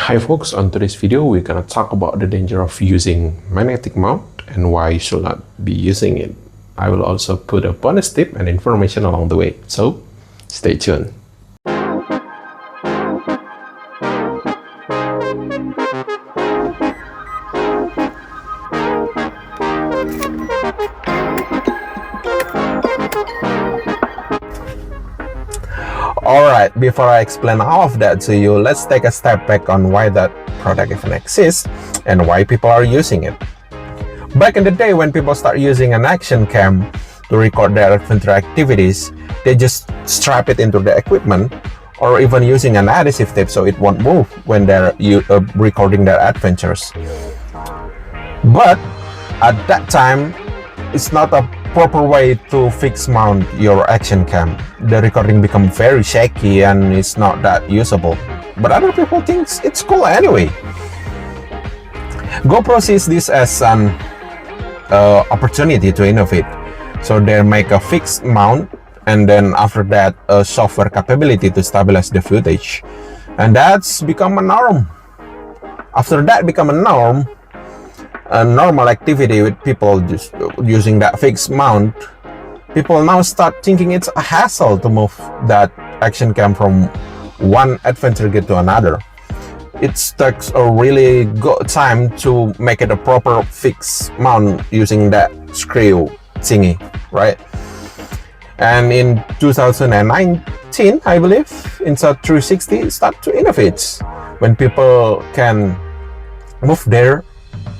Hi folks, on today's video we're gonna talk about the danger of using magnetic mount and why you should not be using it. I will also put a bonus tip and information along the way, so stay tuned. Alright, before I explain all of that to you, let's take a step back on why that product even exists and why people are using it. Back in the day when people start using an action cam to record their adventure activities, they just strap it into the equipment or even using an adhesive tape so it won't move when they're recording their adventures. But at that time, it's not a proper way to fix mount your action cam. The recording becomes very shaky and it's not that usable. But other people think it's cool anyway. GoPro sees this as an opportunity to innovate. So they make a fixed mount and then after that a software capability to stabilize the footage. And that's become a norm. After that become a norm, a normal activity with people just using that fixed mount, people now start thinking it's a hassle to move that action cam from one adventure gear to another. It takes a really good time to make it a proper fixed mount using that screw thingy, right? And in 2019, I believe, Insta360 start to innovate when people can move their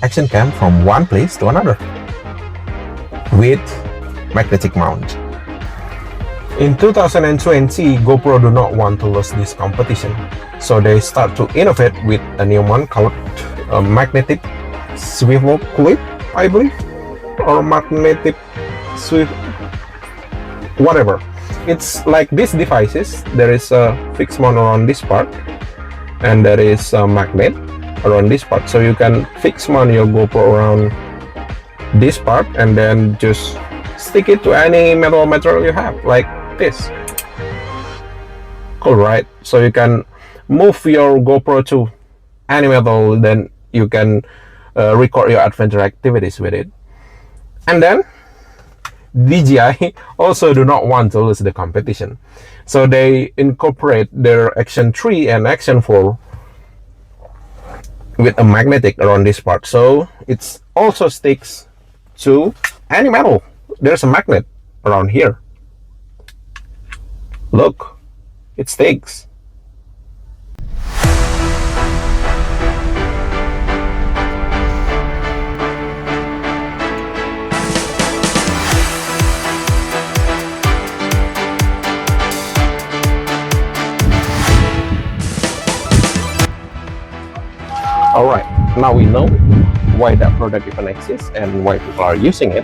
action cam from one place to another with magnetic mount. In 2020, GoPro do not want to lose this competition, so they start to innovate with a new one called a magnetic swivel clip, I believe, or magnetic swivel, whatever. It's like these devices. There is a fixed mount around this part, and there is a magnet around this part, so you can fix mount your GoPro around this part and then just stick it to any metal material you have, like this. Cool, right? So you can move your GoPro to any metal, then you can record your adventure activities with it. And then DJI also do not want to lose the competition, so they incorporate their Action 3 and Action 4 with a magnetic around this part, so it also sticks to any metal. There's a magnet around here. Look, it sticks. Alright, now we know why that product even exists and why people are using it.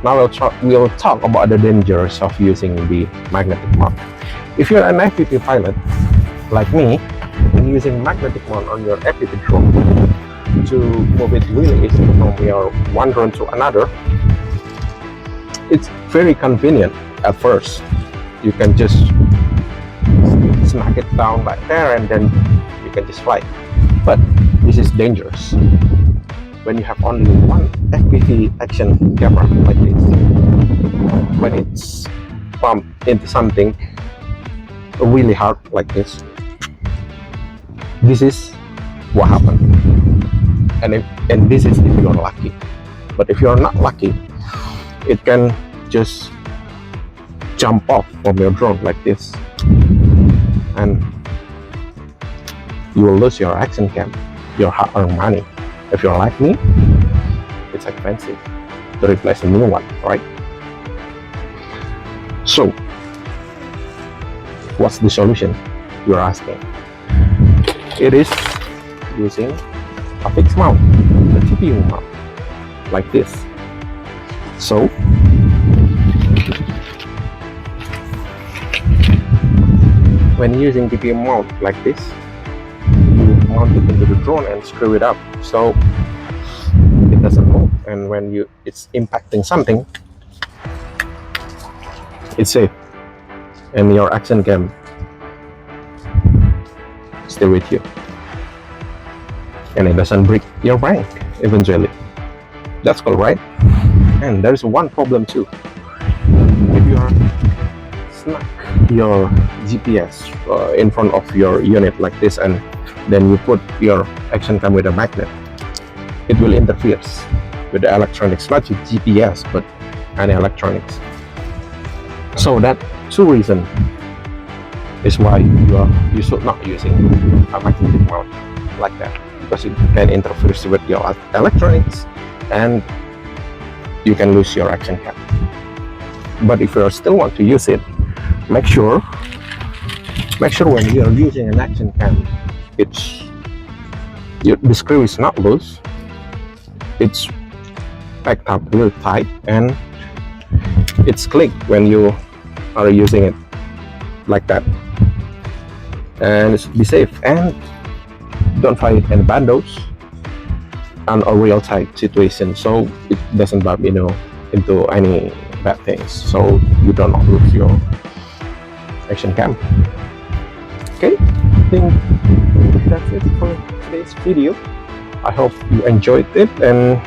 Now we'll talk about the dangers of using the magnetic mount. If you're an FPV pilot like me and using magnetic mount on your FPV drone to move it really easy from your one drone to another, it's very convenient at first. You can just smack it down like there and then you can just fly. But this is dangerous when you have only one FPV action camera like this. When it's bumped into something really hard like this, this is what happened. And this is if you're lucky. But if you're not lucky, it can just jump off from your drone like this, and you will lose your action cam, your hard-earned money. If you're like me, it's expensive to replace a new one, right? So, what's the solution, you're asking? It is using a fixed mount, a TPU mount, like this. So, when using TPU mount like this, mount it into the drone and screw it up so it doesn't move, and when it's impacting something, it's safe and your action cam stay with you. and it doesn't break your bank eventually. That's cool, right? And there's one problem too. If you are snap your GPS in front of your unit like this, and then you put your action cam with a magnet, it will interfere with the electronics, not just GPS but any electronics. So that two reasons is why you should not using a magnetic mount like that, because it can interfere with your electronics and you can lose your action cam. But if you still want to use it, make sure when you are using an action cam, the screw is not loose, it's packed up real tight, and it's click when you are using it like that. And be safe and don't find any bandos and a real tight situation, so it doesn't bump into any bad things, so you don't lose your action cam. Okay, I think that's it for today's video. I hope you enjoyed it and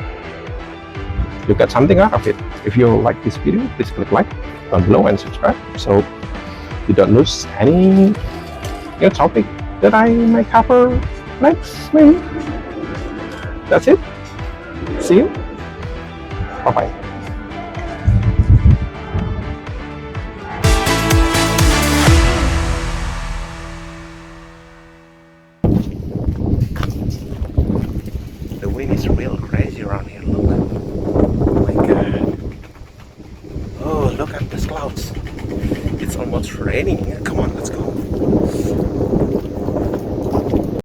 you got something out of it. If you like this video, please click like down below and subscribe so you don't lose any new topic that I might cover next maybe. That's it. See you. Bye bye. The wind is real crazy around here. Look. Oh my god. Oh, look at these clouds. It's almost raining.